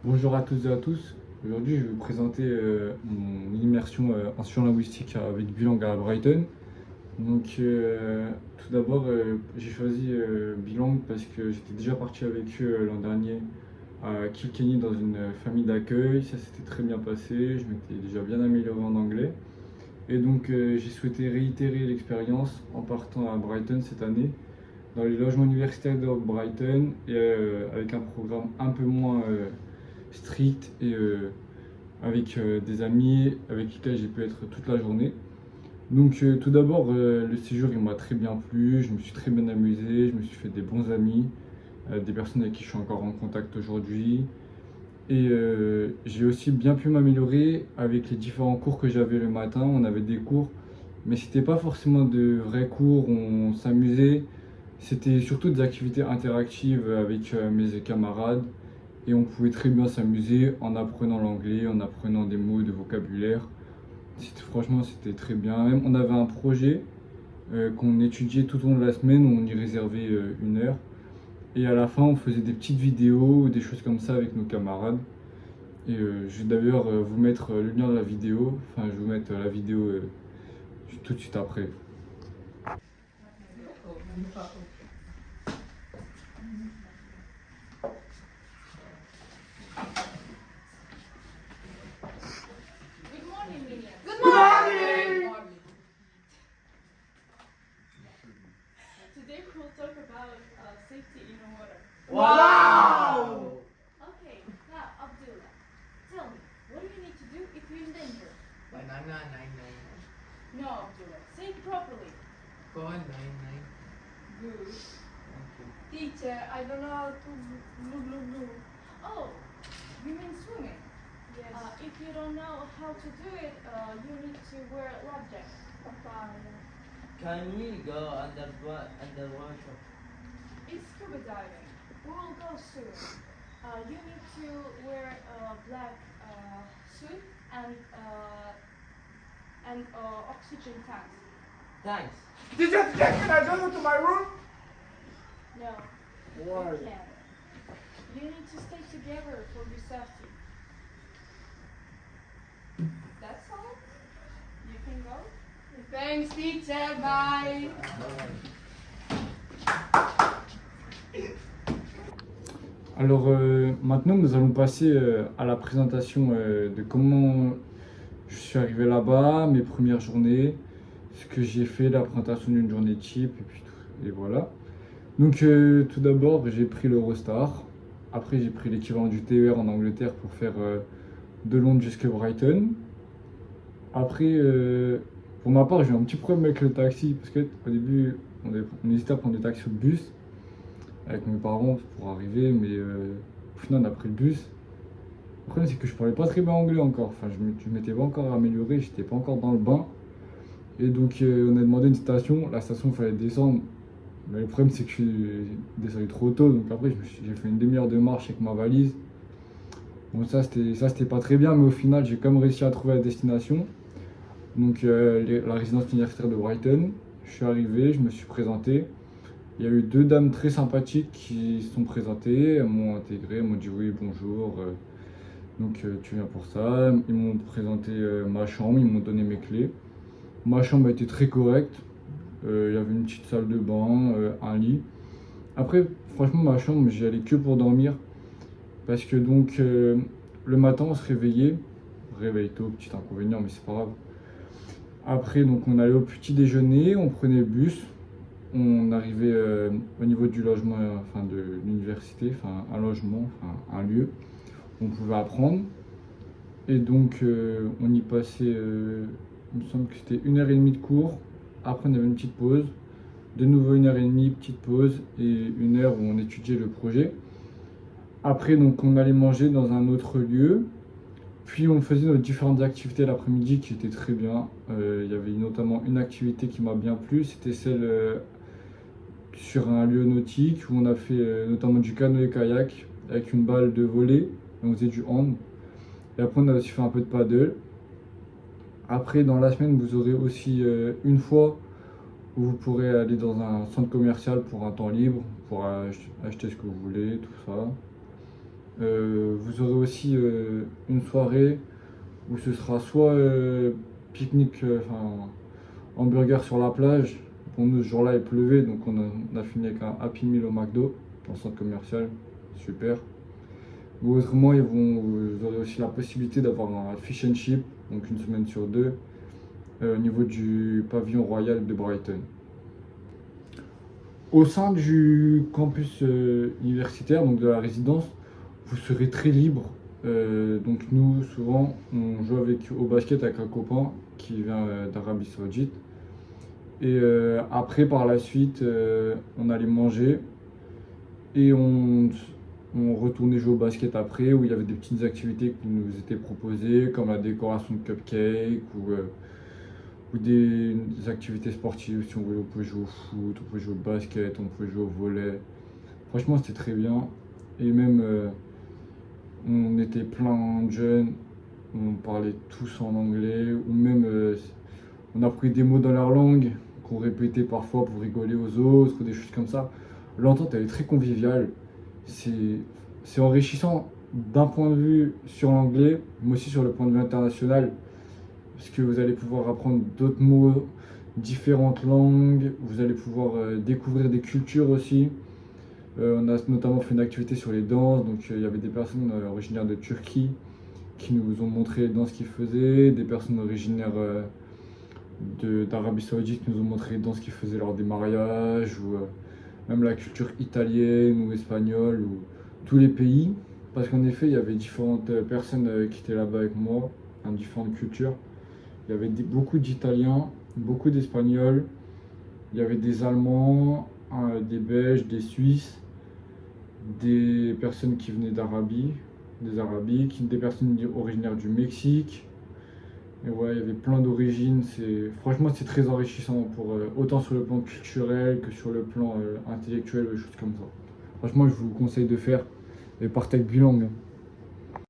Bonjour à toutes et à tous. Aujourd'hui, je vais vous présenter mon immersion en sciences linguistiques avec Bilang à Brighton. Tout d'abord, j'ai choisi Bilang parce que j'étais déjà parti avec eux l'an dernier à Kilkenny dans une famille d'accueil. Ça s'était très bien passé. Je m'étais déjà bien amélioré en anglais. J'ai souhaité réitérer l'expérience en partant à Brighton cette année dans les logements universitaires de Brighton et avec un programme un peu moins strict et avec des amis avec lesquels j'ai pu être toute la journée. Tout d'abord, le séjour il m'a très bien plu, je me suis très bien amusé, je me suis fait des bons amis, des personnes avec qui je suis encore en contact aujourd'hui. J'ai aussi bien pu m'améliorer avec les différents cours que j'avais le matin. On avait des cours, mais c'était pas forcément de vrais cours, on s'amusait. C'était surtout des activités interactives avec mes camarades et on pouvait très bien s'amuser en apprenant l'anglais, en apprenant des mots de vocabulaire. Franchement, c'était très bien. Même on avait un projet qu'on étudiait tout au long de la semaine, où on y réservait 1 heure. Et à la fin, on faisait des petites vidéos ou des choses comme ça avec nos camarades. Je vais d'ailleurs vous mettre le lien de la vidéo. Enfin, je vais vous mettre la vidéo tout de suite après. Good morning, Miriam. Good morning! Today we'll talk about safety in the water. Wow! Okay, now Abdullah, tell me, what do you need to do if you're in danger? Banana 99. No, Abdullah, say it properly. Corn 99. Good. Thank you. Teacher, I don't know how to blue. Oh, you mean swimming? Yes. If you don't know how to do it, you need to wear a life jacket. Papaya. Can we go underwater? It's scuba diving. We will go soon. You need to wear a black suit and oxygen tanks. Thanks. Teacher, can I go to my room? No, Why? you can't. You need to stay together for your safety. That's all. You can go. Thanks, teacher. Bye. Alors maintenant, nous allons passer à la présentation de comment je suis arrivé là-bas, mes premières journées, ce que j'ai fait, la présentation d'une journée type, et voilà. Tout d'abord, j'ai pris l'Eurostar. Après, j'ai pris l'équivalent du TER en Angleterre pour faire de Londres jusqu'à Brighton. Après, pour ma part, j'ai eu un petit problème avec le taxi parce qu'au début, on hésitait à prendre le taxi ou le bus avec mes parents pour arriver, mais au final, on a pris le bus. Le problème, c'est que je parlais pas très bien anglais encore. Enfin, je m'étais pas encore amélioré, j'étais pas encore dans le bain. On a demandé une station. La station, il fallait descendre. Mais le problème, c'est que je suis descendu trop tôt. Donc après, j'ai fait une demi-heure de marche avec ma valise. Bon, c'était pas très bien, mais au final, j'ai quand même réussi à trouver la destination. La résidence universitaire de Brighton. Je suis arrivé, je me suis présenté. Il y a eu 2 dames très sympathiques qui se sont présentées. Elles m'ont intégré, elles m'ont dit oui, bonjour. Tu viens pour ça. Ils m'ont présenté ma chambre, ils m'ont donné mes clés. Ma chambre a été très correcte. Il y avait une petite salle de bain, un lit. Après, franchement, ma chambre, j'y allais que pour dormir. Parce que le matin, on se réveillait. Réveil tôt, petit inconvénient, mais c'est pas grave. Après, on allait au petit déjeuner, on prenait le bus. On arrivait au niveau du logement, enfin de l'université, enfin un logement, enfin un lieu. On pouvait apprendre. On y passait, il me semble que c'était 1 heure et demie de cours. Après, on avait une petite pause. De nouveau 1 heure et demie, petite pause. Et 1 heure où on étudiait le projet. Après, on allait manger dans un autre lieu. Puis, on faisait nos différentes activités l'après-midi qui étaient très bien. Il y avait notamment une activité qui m'a bien plu. C'était celle sur un lieu nautique où on a fait notamment du canoë-kayak avec une balle de volley. On faisait du hand. Et après, on a aussi fait un peu de paddle. Après, dans la semaine, vous aurez aussi une fois où vous pourrez aller dans un centre commercial pour un temps libre, pour acheter ce que vous voulez, tout ça. Vous aurez aussi une soirée où ce sera soit pique-nique, enfin hamburger sur la plage. Pour nous, ce jour-là, il pleuvait, donc on a fini avec un Happy Meal au McDo, dans le centre commercial. Super. Ou autrement, vous aurez aussi la possibilité d'avoir un fish and chip, donc une semaine sur deux, au niveau du pavillon royal de Brighton. Au sein du campus universitaire, donc de la résidence, vous serez très libre. Donc nous, souvent, on joue au basket avec un copain qui vient d'Arabie Saoudite. Et après, par la suite, on allait manger et on retournait jouer au basket après, où il y avait des petites activités qui nous étaient proposées, comme la décoration de cupcakes ou des activités sportives. Si on voulait, on pouvait jouer au foot, on pouvait jouer au basket, on pouvait jouer au volley. Franchement, c'était très bien. Et même, on était plein de jeunes, on parlait tous en anglais, ou même on appris des mots dans leur langue qu'on répétait parfois pour rigoler aux autres, ou des choses comme ça. L'entente, elle est très conviviale. C'est enrichissant d'un point de vue sur l'anglais, mais aussi sur le point de vue international, parce que vous allez pouvoir apprendre d'autres mots, différentes langues, vous allez pouvoir découvrir des cultures aussi. On a notamment fait une activité sur les danses, donc il y avait des personnes originaires de Turquie qui nous ont montré les danses qu'ils faisaient, des personnes originaires d'Arabie Saoudite qui nous ont montré les danses qu'ils faisaient lors des mariages, ou même la culture italienne ou espagnole, ou tous les pays. Parce qu'en effet, il y avait différentes personnes qui étaient là-bas avec moi, différentes cultures. Il y avait beaucoup d'Italiens, beaucoup d'Espagnols, il y avait des Allemands, des Belges, des Suisses, des personnes qui venaient d'Arabie, des Arabiques, des personnes originaires du Mexique. Et ouais, il y avait plein d'origines. Franchement, c'est très enrichissant, autant sur le plan culturel que sur le plan intellectuel, des choses comme ça. Franchement, je vous conseille de faire et partez avec bilingue.